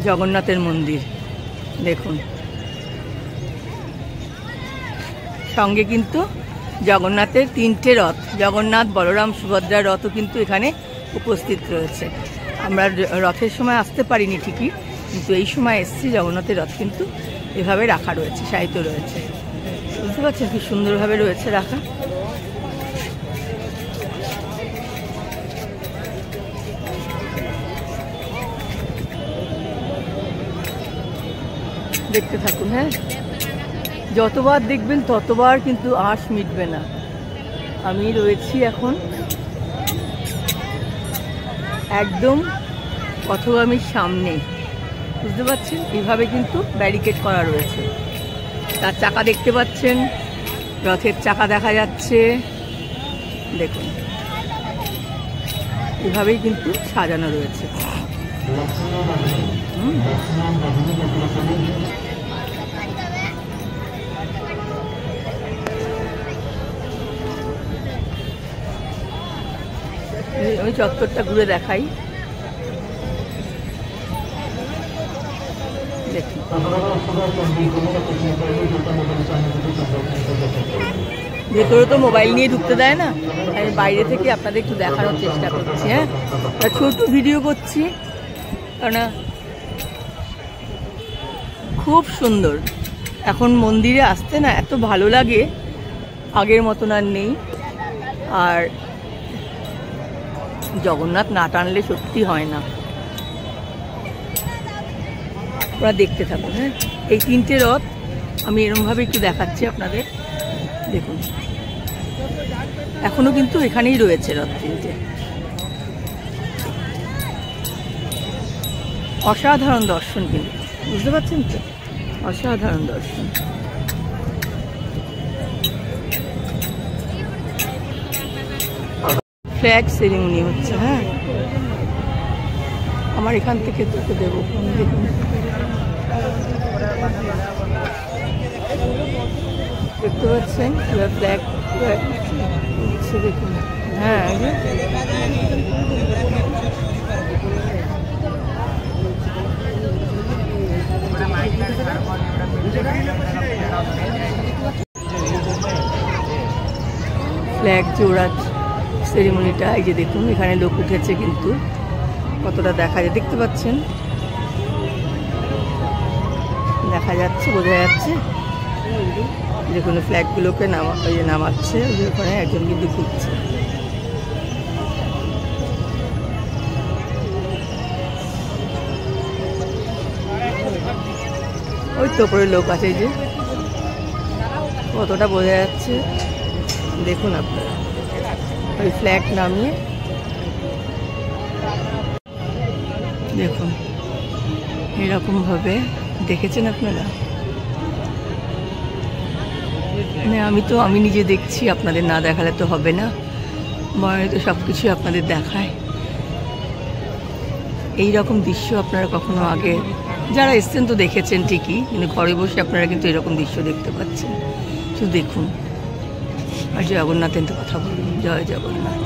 জগন্নাথের মন্দির দেখুন, সঙ্গে কিন্তু জগন্নাথের 3টে রথ, জগন্নাথ, বলরাম, সুভদ্রার রথও কিন্তু এখানে উপস্থিত রয়েছে। আমরা রথের সময় আসতে পারিনি ঠিকই, কিন্তু এই সময় এসেছি। জগন্নাথের রথ কিন্তু এভাবে রাখা রয়েছে, সাহিত্য রয়েছে, বুঝতে পারছেন কি সুন্দরভাবে রয়েছে রাখা। দেখতে থাকুন। হ্যাঁ, যতবার দেখবেন ততবার কিন্তু আশ মিটবে না। আমি রয়েছি এখন একদম পথগামীর সামনে, বুঝতে পারছেন, এইভাবে কিন্তু ব্যারিকেড করা রয়েছে। তার চাকা দেখতে পাচ্ছেন, রথের চাকা দেখা যাচ্ছে, দেখুন এভাবেই কিন্তু সাজানো রয়েছে। আমি চত্বরটা ঘুরে দেখাই, দেখুন ভেতরে তো মোবাইল নিয়ে ঢুকতে দেয় না, আমি বাইরে থেকে আপনাদের একটু দেখানোর চেষ্টা করছি। হ্যাঁ, ছোট ভিডিও করছি, কারণ খুব সুন্দর। এখন মন্দিরে আসতে না এত ভালো লাগে, আগের মতন আর নেই। আর জগন্নাথ না টানলে সত্যি হয় না। ওরা দেখতে থাকুন। হ্যাঁ, এই 3টে রথ আমি এরমভাবে একটু দেখাচ্ছি আপনাদের, দেখুন এখনো কিন্তু এখানেই রয়েছে রথ 3টে। অসাধারণ দর্শন কিন্তু, বুঝতে পারছেন তো, অসাধারণ দর্শন। ফ্ল্যাগ সেরিমনি হচ্ছে। হ্যাঁ, আমার এখান থেকে তোকে দেবো, দেখুন দেখতে পাচ্ছেন ফ্ল্যাগ হচ্ছে, দেখুন। হ্যাঁ, ফ্ল্যাগ জোড়া সেরিমনিটা, এই যে দেখুন এখানে লোক উঠেছে, কিন্তু কতটা দেখা যায় দেখতে পাচ্ছেন, দেখা যাচ্ছে, বোঝা যাচ্ছে। দেখুন ফ্ল্যাগগুলোকে নামাচ্ছে, ওখানে একজন কিন্তু ঘুরছে। ওই তো করে লোক আছে, এই যে কতটা বোঝা যাচ্ছে দেখুন আপনারা। ওই ফ্ল্যাগ নামিয়ে দেখুন এরকমভাবে দেখেছেন আপনারা। আমি নিজে দেখছি, আপনাদের না দেখালে তো হবে না, মনে তো সব কিছুই আপনাদের দেখায়। এই রকম দৃশ্য আপনারা কখনো আগে যারা এসছেন তো দেখেছেন ঠিকই, কিন্তু ঘরে বসে আপনারা কিন্তু এরকম দৃশ্য দেখতে পাচ্ছেন। শুধু দেখুন। আর জগন্নাথের তো কথা বলুন, জয় জগন্নাথ।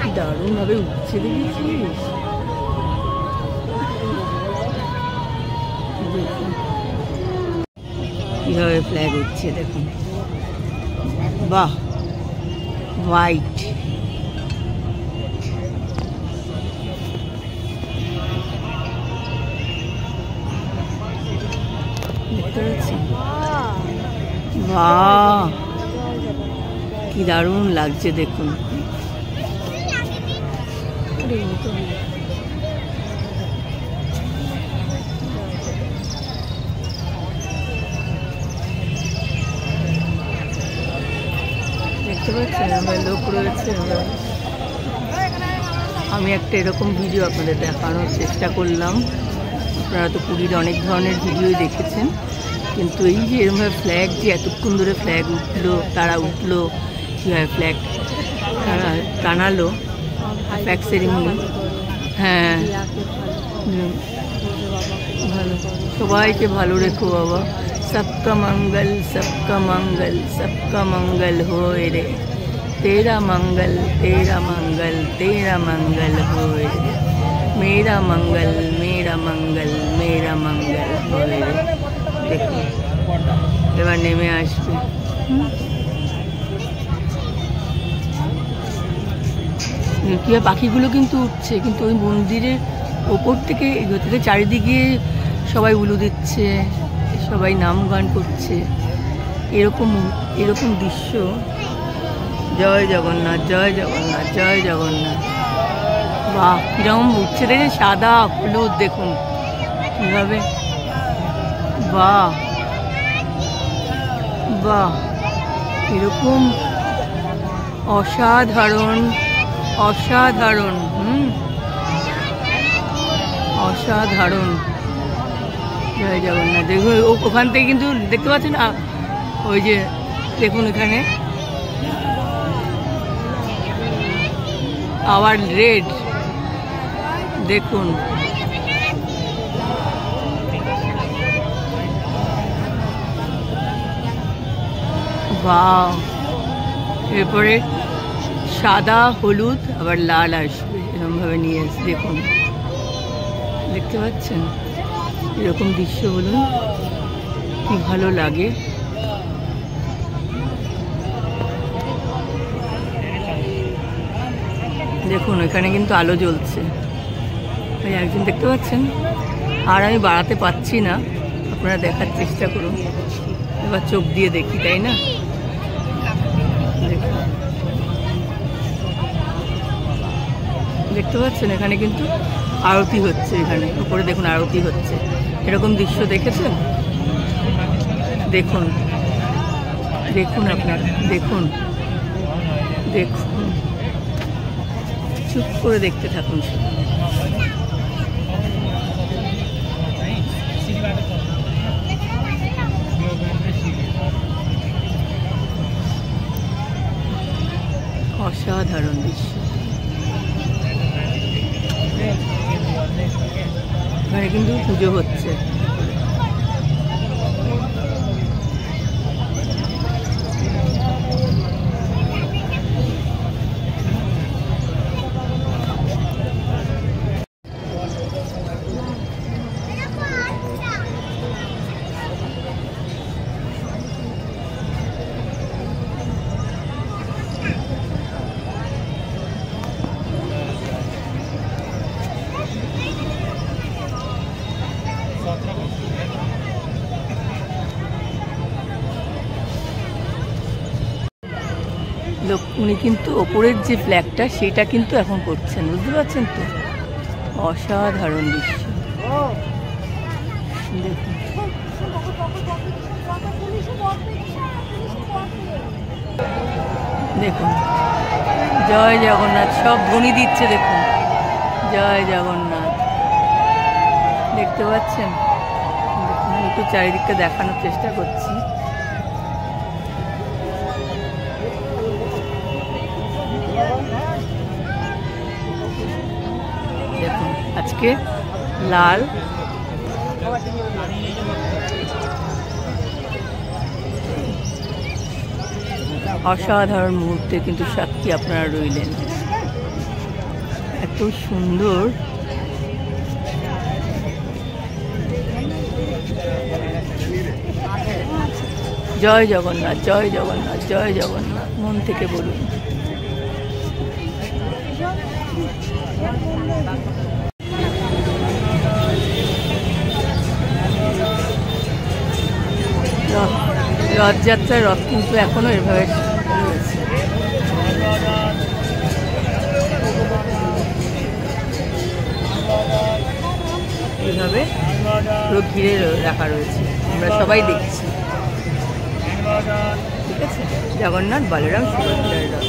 কি দারুণ ভাবে উঠছে, দেখেছিস? কিভাবে ফ্ল্যাগ উঠছে দেখুন, বাহ, হোয়াইট। দেখতে পাচ্ছি, বাহ কি দারুণ লাগছে দেখুন। দেখতে পাচ্ছেন আমার লোক রয়েছে। আমি একটা এরকম ভিডিও আপনাদের দেখানোর চেষ্টা করলাম। আপনারা তো পুরীর অনেক ধরনের ভিডিওই দেখেছেন, কিন্তু এই যে এরকমভাবে ফ্ল্যাগ, যে এতক্ষণ ধরে ফ্ল্যাগ উঠলো, তারা উঠলো কীভাবে ফ্ল্যাগ তারা টানালো, ফ্ল্যাগ সেরিমনি। হ্যাঁ, ভালো, সবাইকে ভালো রেখো বাবা। सबका मंगल सबका मंगल सबका मंगल होए रे, तेरा मंगल तेरा मंगल तेरा मंगल होए रे, मेरा मंगल मेरा मंगल मेरा मंगल होए रे। देखो এবার নেমে আসবে। কি পাখিগুলো কিন্তু উঠছে, কিন্তু ওই মন্দিরের ওপর থেকে চারিদিকে সবাই উলু দিচ্ছে, সবাই নাম গান করছে, এরকম এরকম দৃশ্য। জয় জগন্নাথ জয় জগন্নাথ জয় জগন্নাথ। বাহ, কিরকম উঠছে দেখে, সাদা হলুদ দেখুন কিভাবে। বাহ বাহ, এরকম অসাধারণ অসাধারণ, অসাধারণ। জয় জগন্নাথ। দেখুন ওখান থেকে কিন্তু দেখতে পাচ্ছেন, ওই যে দেখুন এখানে আবার রেড দেখুন। বাহ, এরপরে সাদা হলুদ আবার লাল আসবে, এরকম ভাবে নিয়ে আসবে। দেখুন দেখতে পাচ্ছেন এরকম দৃশ্য, বলুন কি ভালো লাগে। দেখুন এখানে কিন্তু আলো জ্বলছে, ওই একজন দেখতে পাচ্ছেন। আর আমি বাড়াতে পারছি না, আপনারা দেখার চেষ্টা করুন। এবার চোখ দিয়ে দেখি, তাই না? দেখতে পাচ্ছেন এখানে কিন্তু আরতি হচ্ছে, এখানে উপরে দেখুন আরতি হচ্ছে। এরকম দৃশ্য দেখেছেন? দেখুন দেখুন আপনারা দেখুন দেখুন, চুপ করে দেখতে থাকুন। অসাধারণ দৃশ্য। এখানে কিন্তু পুজো হচ্ছে। উনি কিন্তু ওপরের যে ফ্ল্যাগটা সেটা কিন্তু এখন করছেন, বুঝতে পারছেন তো? অসাধারণ দৃশ্য দেখুন। দেখুন জয় জগন্নাথ, সব ধ্বনি দিচ্ছে দেখুন, জয় জগন্নাথ। দেখতে পাচ্ছেন? দেখুন একটু চারিদিকটা দেখানোর চেষ্টা করছি। দেখুন আজকে লাল অসাধারণ মুহূর্তে কিন্তু সাক্ষী আপনারা রইলেন। এত সুন্দর, জয় জগন্নাথ জয় জগন্নাথ জয় জগন্নাথ, মন থেকে বলুন। রথযাত্রার রথ কিন্তু এখনো এভাবে রয়েছে। এইভাবে পুরো ঘিরে রাখা রয়েছে, আমরা সবাই দেখছি। ঠিক আছে, জগন্নাথ বলরাম সুভদ্রার রথ।